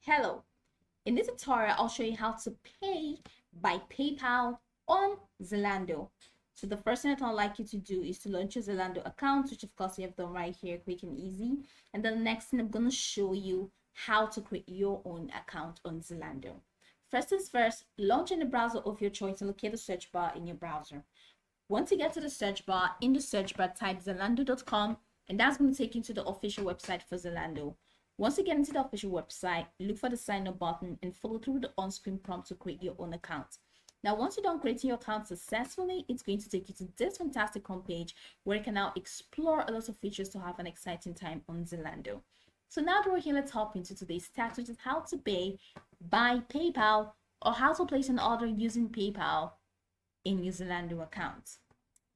Hello, in this tutorial I'll show you how to pay by PayPal on Zalando. So the first thing that I'd like you to do is to launch your Zalando account, which of course you have done right here, quick and easy. And then the next thing I'm going to show you how to create your own account on Zalando. First things first, launch in the browser of your choice and locate the search bar in your browser. Once you get to the search bar, in the search bar type zalando.com, and that's going to take you to the official website for Zalando. Once you get into the official website, look for the sign up button and follow through the on-screen prompt to create your own account. Now, once you're done creating your account successfully, it's going to take you to this fantastic homepage where you can now explore a lot of features to have an exciting time on Zalando. So now that we're here, let's hop into today's task, which is how to pay by PayPal or how to place an order using PayPal in your Zalando account.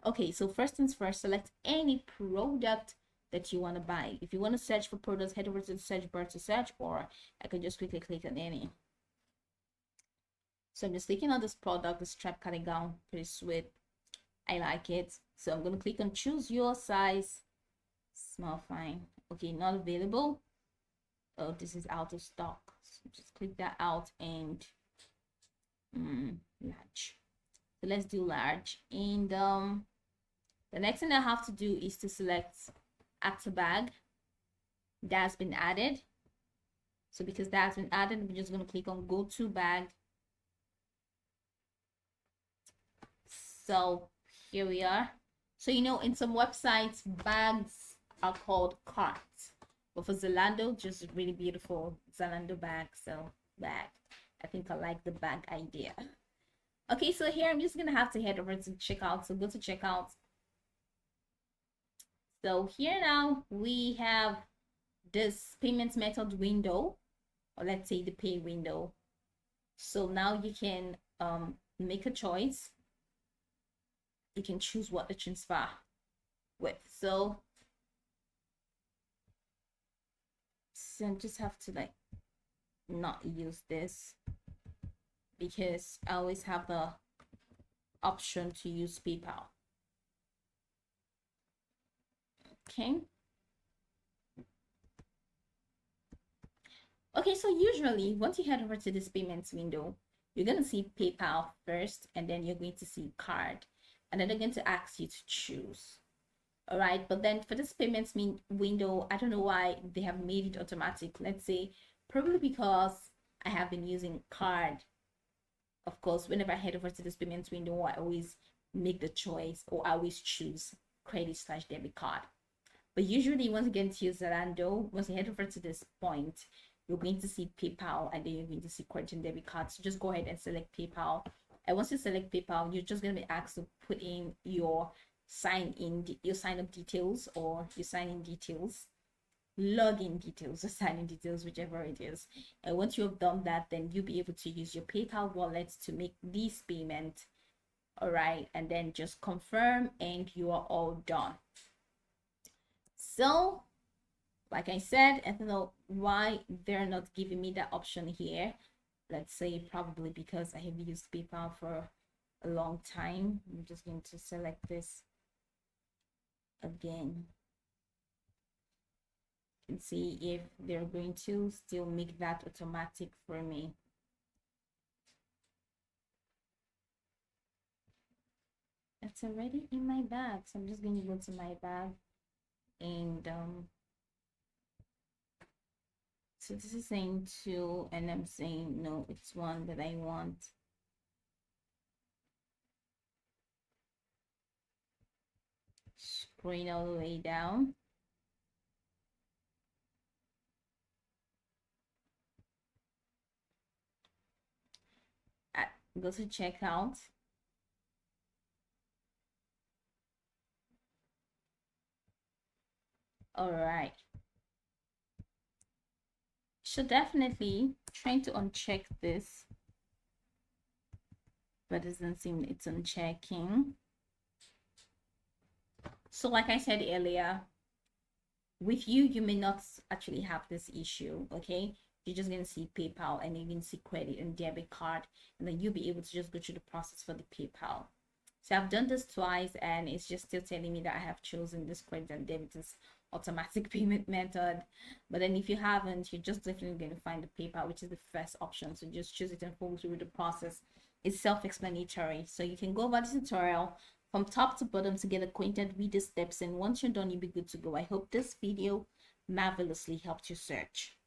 Okay, so first things first, select any product that you want to buy. If you want to search for products, head over to the search bar to search, or I can just quickly click on any. So I'm just clicking on this product, this strap cutting gown, pretty sweet. I like it. So I'm going to click on choose your size, small, fine. Okay, not available. Oh, this is out of stock. So just click that out and large. So let's do large. And the next thing I have to do is to select add to bag. That's been added. So because that's been added, we're just going to click on go to bag. So here we are. So in some websites bags are called carts, but for Zalando, just really beautiful Zalando bag. So bag, I think I like the bag idea. Okay, so here I'm just gonna have to head over to checkout. So go to checkout. So here now we have this payment method window, or let's say the pay window. So now you can make a choice. You can choose what to transfer with. So I just have to not use this because I always have the option to use PayPal. Okay. Okay, so usually once you head over to this payments window, you're going to see PayPal first, and then you're going to see card, and then they're going to ask you to choose. All right, but then for this payments window, I don't know why they have made it automatic. Let's say probably because I have been using card. Of course, whenever I head over to this payments window, I always make the choice, or I always choose credit/debit card. But usually once you get into Zalando, once you head over to this point, you're going to see PayPal, and then you're going to see credit and debit card. So just go ahead and select PayPal. And once you select PayPal, you're just going to be asked to put in your sign up details, or your sign in details, login details, or sign in details, whichever it is. And once you have done that, then you'll be able to use your PayPal wallet to make this payment. All right, and then just confirm and you are all done. So like I said, I don't know why they're not giving me that option here. Let's say probably because I have used PayPal for a long time. I'm just going to select this again and see if they're going to still make that automatic for me. It's already in my bag, so I'm just going to go to my bag, and so this is saying 2, and I'm saying no, it's 1 that I want. Scrolling all the way down. Go to checkout. All right. So definitely trying to uncheck this, but it doesn't seem it's unchecking. So like I said earlier, with you may not actually have this issue. Okay, you're just gonna see PayPal, and you can see credit and debit card, and then you'll be able to just go through the process for the PayPal. So I've done this twice, and it's just still telling me that I have chosen this credit and debit automatic payment method. But then if you haven't, you're just definitely going to find the PayPal, which is the first option. So just choose it and follow through the process. It's self-explanatory. So you can go over the tutorial from top to bottom to get acquainted with the steps. And once you're done, you'll be good to go. I hope this video marvelously helped you search.